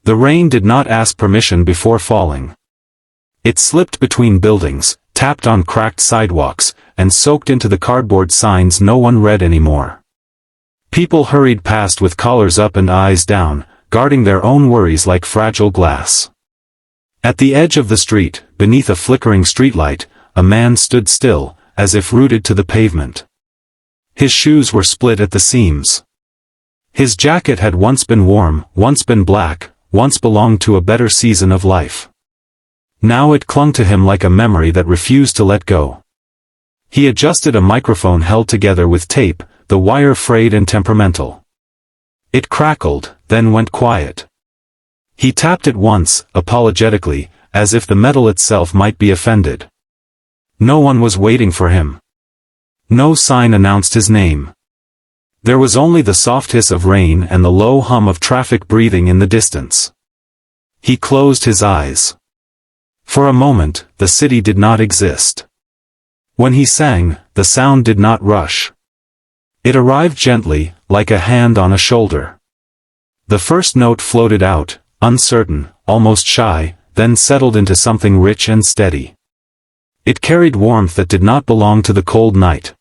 The rain did not ask permission before falling. It slipped between buildings, tapped on cracked sidewalks, and soaked into the cardboard signs no one read anymore. People hurried past with collars up and eyes down, guarding their own worries like fragile glass. At the edge of the street, beneath a flickering streetlight, a man stood still, as if rooted to the pavement. His shoes were split at the seams. His jacket had once been warm, once been black, once belonged to a better season of life. Now it clung to him like a memory that refused to let go. He adjusted a microphone held together with tape, the wire frayed and temperamental. It crackled, then went quiet. He tapped it once, apologetically, as if the metal itself might be offended. No one was waiting for him. No sign announced his name. There was only the soft hiss of rain and the low hum of traffic breathing in the distance. He closed his eyes. For a moment, the city did not exist. When he sang, the sound did not rush. It arrived gently, like a hand on a shoulder. The first note floated out, uncertain, almost shy, then settled into something rich and steady. It carried warmth that did not belong to the cold night.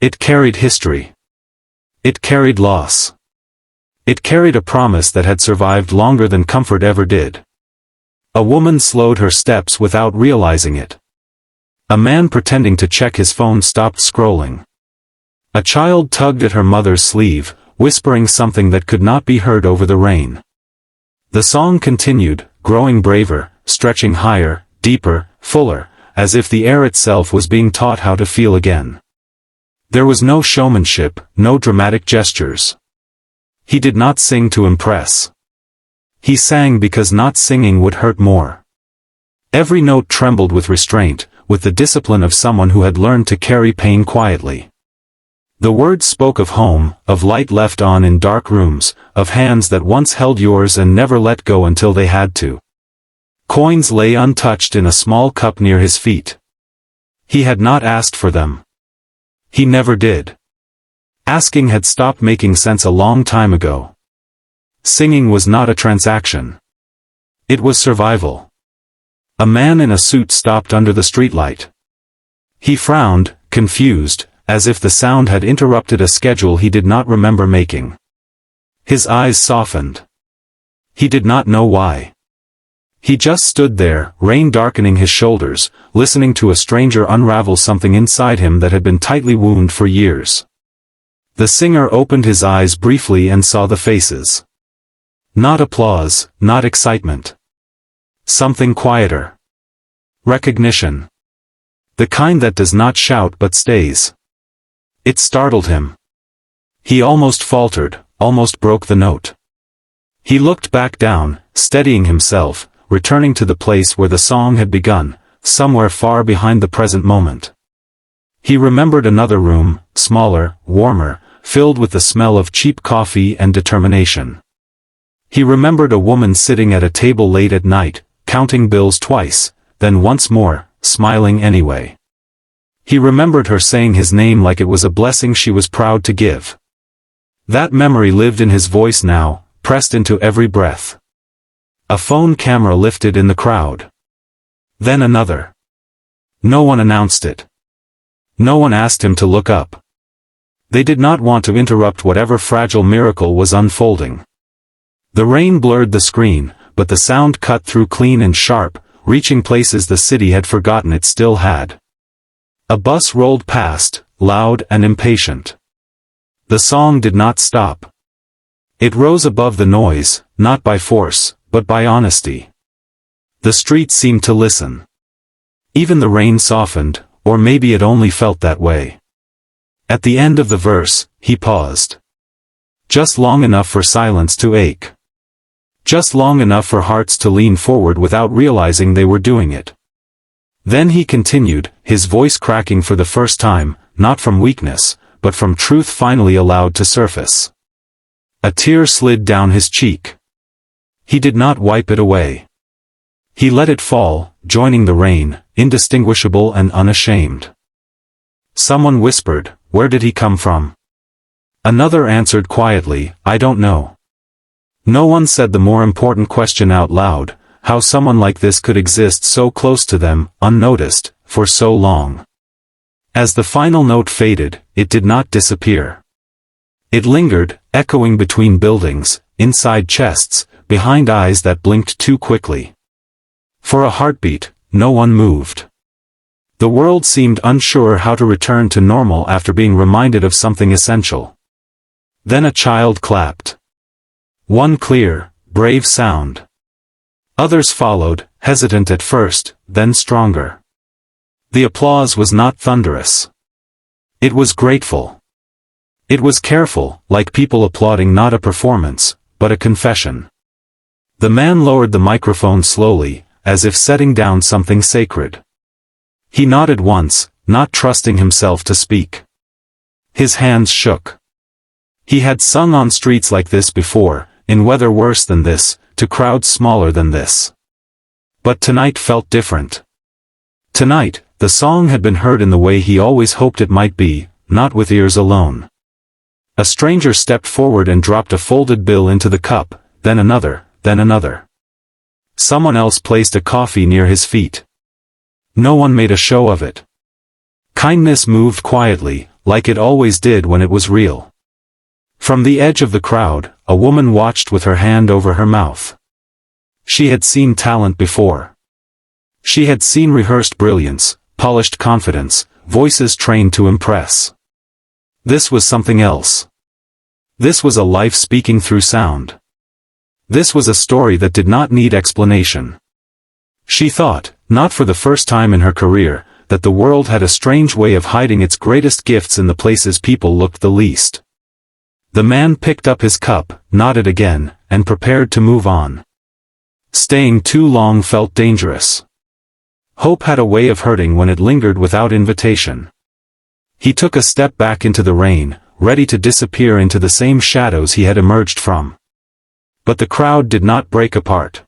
It carried history. It carried loss. It carried a promise that had survived longer than comfort ever did. A woman slowed her steps without realizing it. A man pretending to check his phone stopped scrolling. A child tugged at her mother's sleeve, whispering something that could not be heard over the rain. The song continued, growing braver, stretching higher, deeper, fuller, as if the air itself was being taught how to feel again. There was no showmanship, no dramatic gestures. He did not sing to impress. He sang because not singing would hurt more. Every note trembled with restraint, with the discipline of someone who had learned to carry pain quietly. The words spoke of home, of light left on in dark rooms, of hands that once held yours and never let go until they had to. Coins lay untouched in a small cup near his feet. He had not asked for them. He never did. Asking had stopped making sense a long time ago. Singing was not a transaction. It was survival. A man in a suit stopped under the streetlight. He frowned, confused, as if the sound had interrupted a schedule he did not remember making. His eyes softened. He did not know why. He just stood there, rain darkening his shoulders, listening to a stranger unravel something inside him that had been tightly wounded for years. The singer opened his eyes briefly and saw the faces. Not applause, not excitement. Something quieter. Recognition. The kind that does not shout but stays. It startled him. He almost faltered, almost broke the note. He looked back down, steadying himself, returning to the place where the song had begun, somewhere far behind the present moment. He remembered another room, smaller, warmer, filled with the smell of cheap coffee and determination. He remembered a woman sitting at a table late at night, counting bills twice, then once more, smiling anyway. He remembered her saying his name like it was a blessing she was proud to give. That memory lived in his voice now, pressed into every breath. A phone camera lifted in the crowd. Then another. No one announced it. No one asked him to look up. They did not want to interrupt whatever fragile miracle was unfolding. The rain blurred the screen, but the sound cut through clean and sharp, reaching places the city had forgotten it still had. A bus rolled past, loud and impatient. The song did not stop. It rose above the noise, not by force, but by honesty. The street seemed to listen. Even the rain softened, or maybe it only felt that way. At the end of the verse, he paused. Just long enough for silence to ache. Just long enough for hearts to lean forward without realizing they were doing it. Then he continued, his voice cracking for the first time, not from weakness, but from truth finally allowed to surface. A tear slid down his cheek. He did not wipe it away. He let it fall, joining the rain, indistinguishable and unashamed. Someone whispered, "Where did he come from?" Another answered quietly, "I don't know." No one said the more important question out loud, how someone like this could exist so close to them, unnoticed, for so long. As the final note faded, it did not disappear. It lingered, echoing between buildings, inside chests, behind eyes that blinked too quickly. For a heartbeat, no one moved. The world seemed unsure how to return to normal after being reminded of something essential. Then a child clapped. One clear, brave sound. Others followed, hesitant at first, then stronger. The applause was not thunderous. It was grateful. It was careful, like people applauding not a performance, but a confession. The man lowered the microphone slowly, as if setting down something sacred. He nodded once, not trusting himself to speak. His hands shook. He had sung on streets like this before, in weather worse than this, to crowds smaller than this. But tonight felt different. Tonight, the song had been heard in the way he always hoped it might be, not with ears alone. A stranger stepped forward and dropped a folded bill into the cup, then another, then another. Someone else placed a coffee near his feet. No one made a show of it. Kindness moved quietly, like it always did when it was real. From the edge of the crowd, a woman watched with her hand over her mouth. She had seen talent before. She had seen rehearsed brilliance, polished confidence, voices trained to impress. This was something else. This was a life speaking through sound. This was a story that did not need explanation. She thought, not for the first time in her career, that the world had a strange way of hiding its greatest gifts in the places people looked the least. The man picked up his cup, nodded again, and prepared to move on. Staying too long felt dangerous. Hope had a way of hurting when it lingered without invitation. He took a step back into the rain, ready to disappear into the same shadows he had emerged from. But the crowd did not break apart.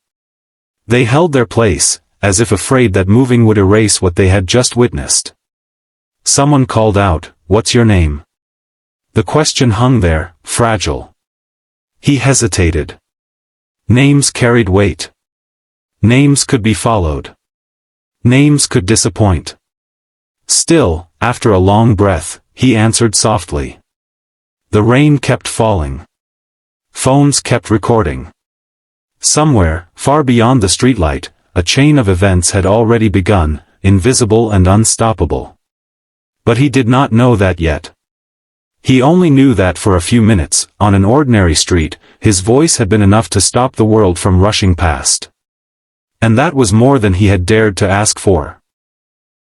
They held their place, as if afraid that moving would erase what they had just witnessed. Someone called out, "What's your name?" The question hung there, fragile. He hesitated. Names carried weight. Names could be followed. Names could disappoint. Still, after a long breath, he answered softly. The rain kept falling. Phones kept recording. Somewhere, far beyond the streetlight, a chain of events had already begun, invisible and unstoppable. But he did not know that yet. He only knew that for a few minutes, on an ordinary street, his voice had been enough to stop the world from rushing past. And that was more than he had dared to ask for.